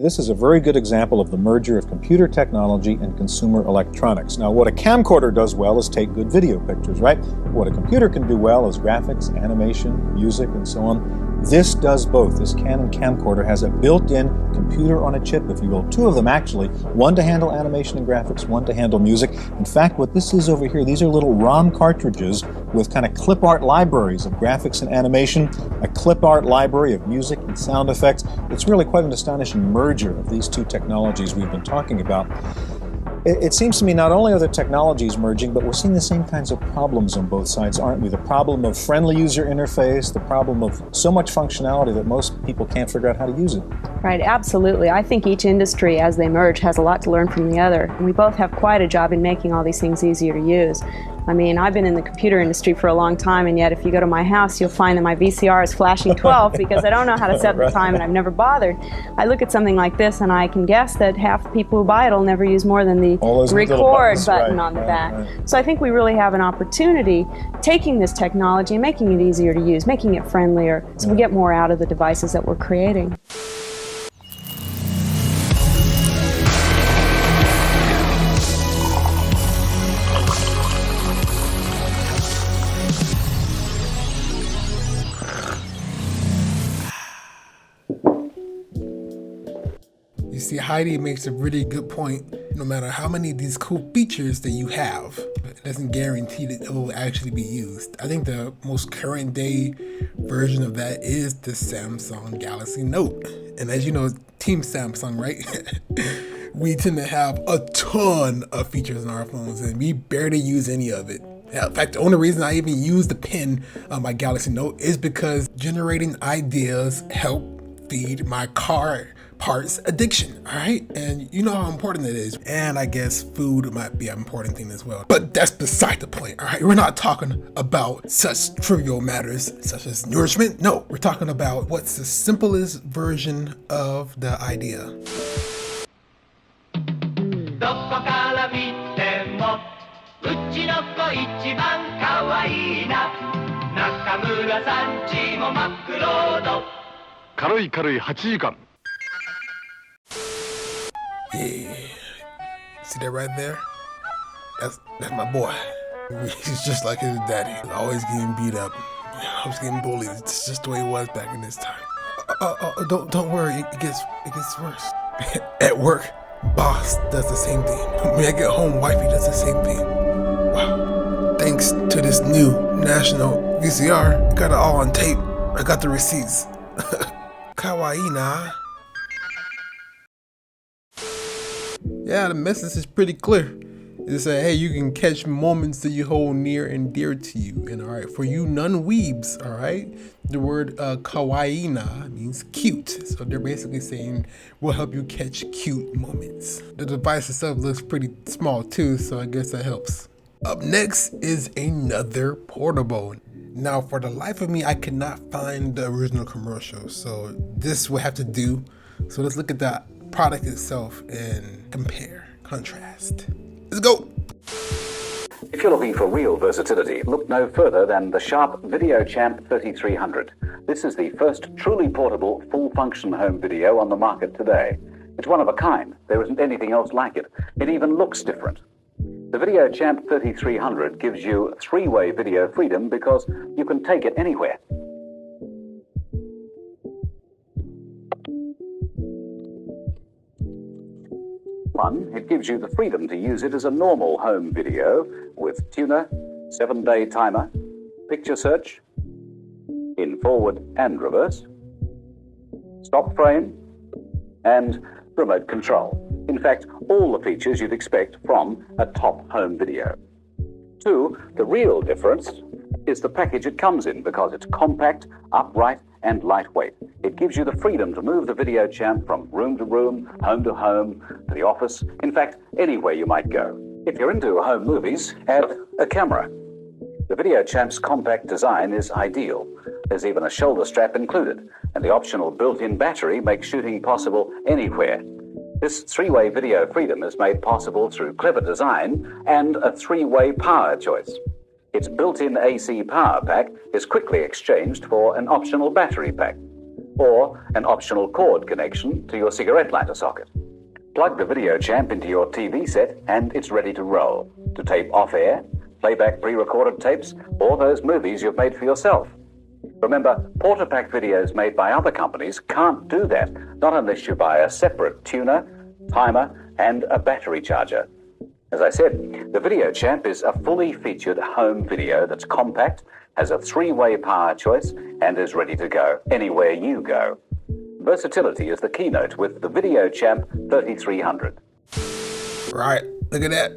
This is a very good example of the merger of computer technology and consumer electronics. Now, what a camcorder does well is take good video pictures, right? What a computer can do well is graphics, animation, music, and so on. This does both. This Canon camcorder has a built-in computer on a chip, if you will. Two of them, actually. One to handle animation and graphics, one to handle music. In fact, what this is over here, these are little ROM cartridges with kind of clip art libraries of graphics and animation, a clip art library of music and sound effects. It's really quite an astonishing merger of these two technologies we've been talking about. It seems to me not only are the technologies merging, but we're seeing the same kinds of problems on both sides, aren't we? The problem of friendly user interface, the problem of so much functionality that most people can't figure out how to use it. Right, absolutely. I think each industry, as they merge, has a lot to learn from the other. And we both have quite a job in making all these things easier to use. I mean, I've been in the computer industry for a long time, and yet if you go to my house, you'll find that my VCR is flashing 12 because I don't know how to set the time and I've never bothered. I look at something like this and I can guess that half the people who buy it will never use more than the record button on the back. So I think we really have an opportunity taking this technology and making it easier to use, making it friendlier, so we get more out of the devices that we're creating. You see, Heidi makes a really good point. No matter how many of these cool features that you have, it doesn't guarantee that it will actually be used. I think the most current day version of that is the Samsung Galaxy Note. And as you know, Team Samsung, right? We tend to have a ton of features on our phones and we barely use any of it. In fact, the only reason I even use the pen on my Galaxy Note is because generating ideas help feed my car parts addiction, all right? And you know how important it is. And I guess food might be an important thing as well. But that's beside the point, all right? We're not talking about such trivial matters such as nourishment. No, we're talking about what's the simplest version of the idea. Yeah, see that right there? That's my boy. He's just like his daddy. He's always getting beat up. Always getting bullied. It's just the way it was back in this time. Don't worry, it gets worse. At work, boss does the same thing. When I get home, wifey does the same thing. Wow. Thanks to this new national VCR, got it all on tape. I got the receipts. Kawaii na. Yeah, the message is pretty clear. It's say, hey, you can catch moments that you hold near and dear to you. And all right, for you non-weebs, all right, the word kawaii na means cute. So they're basically saying, we'll help you catch cute moments. The device itself looks pretty small too, so I guess that helps. Up next is another portable. Now, for the life of me, I could not find the original commercial, so this will have to do. So let's look at the product itself and compare, contrast. Let's go. If you're looking for real versatility, look no further than the Sharp VideoChamp 3300. This is the first truly portable, full-function home video on the market today. It's one of a kind. There isn't anything else like it. It even looks different. The VideoChamp 3300 gives you three-way video freedom because you can take it anywhere. One, it gives you the freedom to use it as a normal home video with tuner, 7-day timer, picture search, in forward and reverse, stop frame, and remote control. In fact, all the features you'd expect from a top home video. Two, the real difference is the package it comes in because it's compact, upright, and lightweight. It gives you the freedom to move the VideoChamp from room to room, home to home, to the office, in fact, anywhere you might go. If you're into home movies, add a camera. The VideoChamp's compact design is ideal. There's even a shoulder strap included, and the optional built-in battery makes shooting possible anywhere. This three-way video freedom is made possible through clever design and a three-way power choice. Its built-in AC power pack is quickly exchanged for an optional battery pack. or an optional cord connection to your cigarette lighter socket. Plug the video champ into your TV set and it's ready to roll, to tape off-air, playback pre-recorded tapes, or those movies you've made for yourself. Remember, Portapack videos made by other companies can't do that, not unless you buy a separate tuner, timer, and a battery charger. As I said, the Video Champ is a fully featured home video that's compact, has a 3-way power choice, and is ready to go anywhere you go. Versatility is the keynote with the Video Champ 3300. Right, look at that.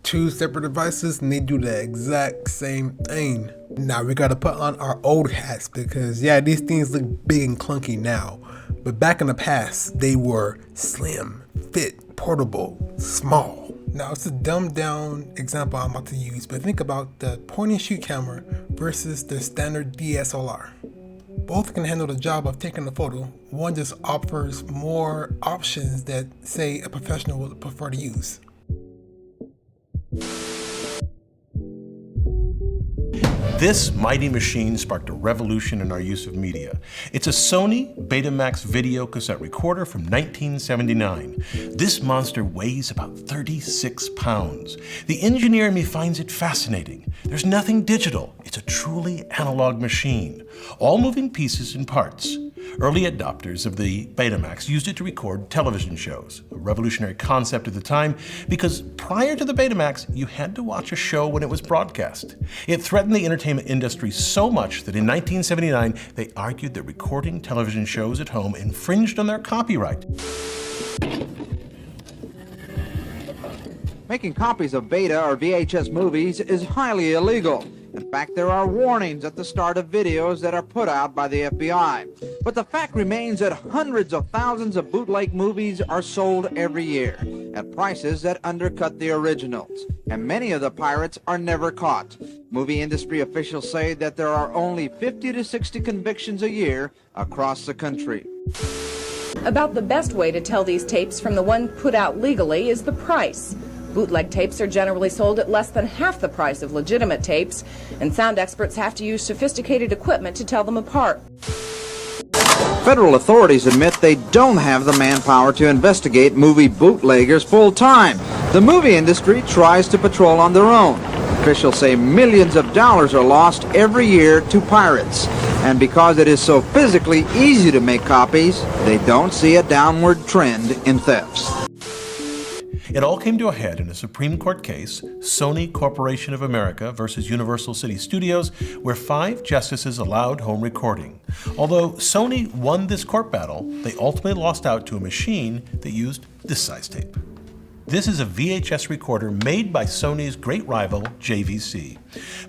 2 separate devices and they do the exact same thing. Now we gotta put on our old hats because yeah, these things look big and clunky now. But back in the past, they were slim, fit, portable, small. Now it's a dumbed down example I'm about to use, but think about the point and shoot camera versus the standard DSLR. Both can handle the job of taking a photo. One just offers more options that, say, a professional would prefer to use. This mighty machine sparked a revolution in our use of media. It's a Sony Betamax video cassette recorder from 1979. This monster weighs about 36 pounds. The engineer in me finds it fascinating. There's nothing digital. It's a truly analog machine. All moving pieces and parts. Early adopters of the Betamax used it to record television shows, a revolutionary concept at the time because prior to the Betamax, you had to watch a show when it was broadcast. It threatened the entertainment industry so much that in 1979, they argued that recording television shows at home infringed on their copyright. Making copies of beta or VHS movies is highly illegal. In fact, there are warnings at the start of videos that are put out by the FBI. But the fact remains that hundreds of thousands of bootleg movies are sold every year at prices that undercut the originals. And many of the pirates are never caught. Movie industry officials say that there are only 50 to 60 convictions a year across the country. About the best way to tell these tapes from the one put out legally is the price. Bootleg tapes are generally sold at less than half the price of legitimate tapes, and sound experts have to use sophisticated equipment to tell them apart. Federal authorities admit they don't have the manpower to investigate movie bootleggers full-time. The movie industry tries to patrol on their own. Officials say millions of dollars are lost every year to pirates. And because it is so physically easy to make copies, they don't see a downward trend in thefts. It all came to a head in a Supreme Court case, Sony Corporation of America versus Universal City Studios, where 5 justices allowed home recording. Although Sony won this court battle, they ultimately lost out to a machine that used this size tape. This is a VHS recorder made by Sony's great rival, JVC.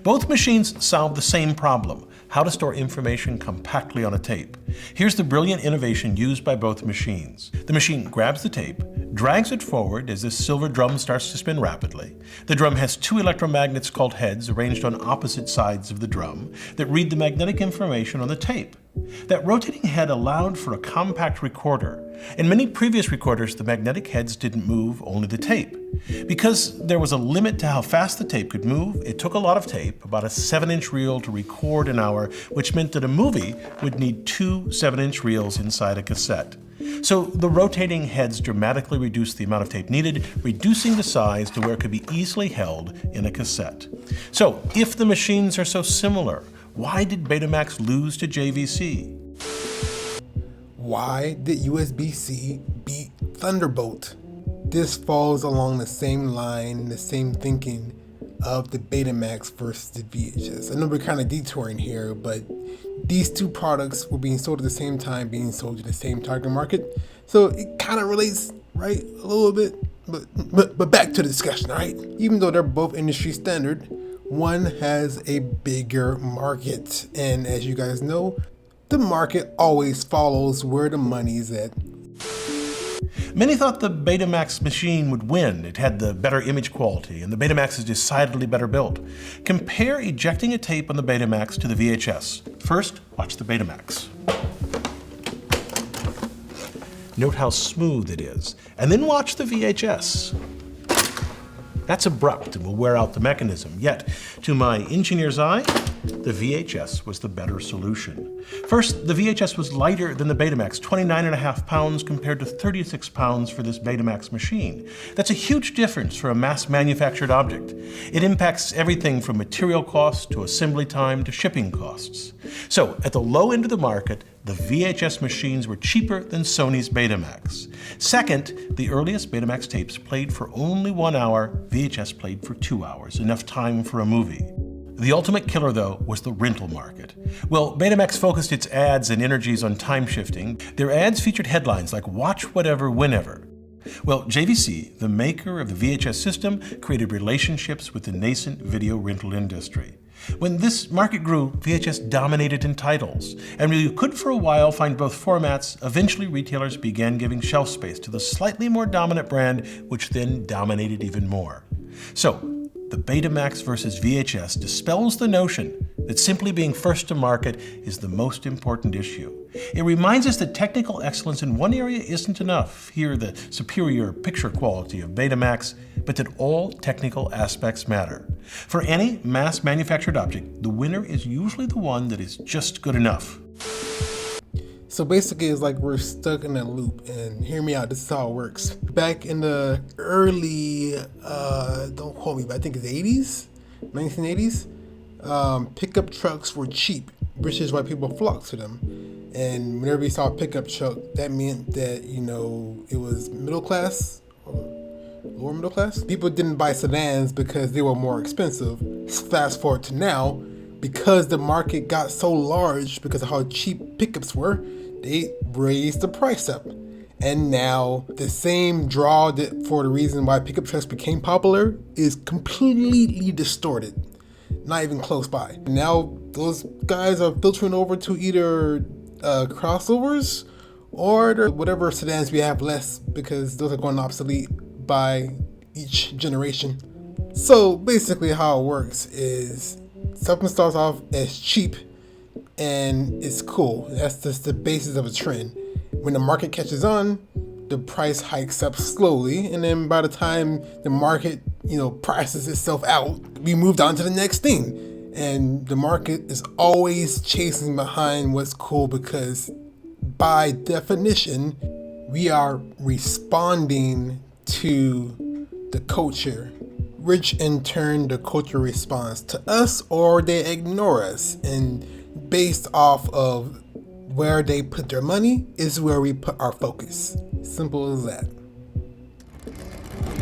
Both machines solve the same problem: how to store information compactly on a tape. Here's the brilliant innovation used by both machines. The machine grabs the tape, drags it forward as this silver drum starts to spin rapidly. The drum has 2 electromagnets called heads arranged on opposite sides of the drum that read the magnetic information on the tape. That rotating head allowed for a compact recorder. In many previous recorders, the magnetic heads didn't move, only the tape. Because there was a limit to how fast the tape could move, it took a lot of tape, about a 7-inch reel, to record an hour, which meant that a movie would need 2 7-inch reels inside a cassette. So the rotating heads dramatically reduced the amount of tape needed, reducing the size to where it could be easily held in a cassette. So if the machines are so similar, why did Betamax lose to JVC? Why did USB-C beat Thunderbolt? This falls along the same line, the same thinking of the Betamax versus the VHS. I know we're kind of detouring here, but these 2 products were being sold at the same time, being sold to the same target market. So it kind of relates, right, a little bit. But back to the discussion, all right? Even though they're both industry standard, one has a bigger market. And as you guys know, the market always follows where the money's at. Many thought the Betamax machine would win. It had the better image quality, and the Betamax is decidedly better built. Compare ejecting a tape on the Betamax to the VHS. First, watch the Betamax. Note how smooth it is, and then watch the VHS. That's abrupt and will wear out the mechanism, yet, to my engineer's eye, the VHS was the better solution. First, the VHS was lighter than the Betamax, 29.5 pounds compared to 36 pounds for this Betamax machine. That's a huge difference for a mass-manufactured object. It impacts everything from material costs to assembly time to shipping costs. So, at the low end of the market, the VHS machines were cheaper than Sony's Betamax. Second, the earliest Betamax tapes played for only 1 hour, VHS played for 2 hours, enough time for a movie. The ultimate killer, though, was the rental market. Well, Betamax focused its ads and energies on time shifting. Their ads featured headlines like "Watch Whatever, Whenever." Well, JVC, the maker of the VHS system, created relationships with the nascent video rental industry. When this market grew, VHS dominated in titles, and you could for a while find both formats. Eventually, retailers began giving shelf space to the slightly more dominant brand, which then dominated even more. So, the Betamax versus VHS dispels the notion that simply being first to market is the most important issue. It reminds us that technical excellence in one area isn't enough, here the superior picture quality of Betamax, but that all technical aspects matter. For any mass-manufactured object, the winner is usually the one that is just good enough. So basically, it's like we're stuck in a loop, and hear me out, this is how it works. Back in the early, don't quote me, but I think it's 80s, 1980s, pickup trucks were cheap, which is why people flocked to them. And whenever you saw a pickup truck, that meant that, you know, it was middle class, or lower middle class. People didn't buy sedans because they were more expensive. Fast forward to now, because the market got so large because of how cheap pickups were, they raised the price up. And now the same draw that for the reason why pickup trucks became popular is completely distorted. Not even close by. Now those guys are filtering over to either crossovers or whatever sedans we have less, because those are going obsolete by each generation. So basically how it works is something starts off as cheap and it's cool. That's just the basis of a trend. When the market catches on, the price hikes up slowly, and then by the time the market, prices itself out, we moved on to the next thing. And the market is always chasing behind what's cool because by definition, we are responding to the culture, which in turn the culture responds to us or they ignore us. And based off of where they put their money is where we put our focus. Simple as that.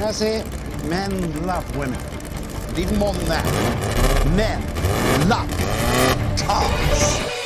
I say men love women. Even more than that, men love cars.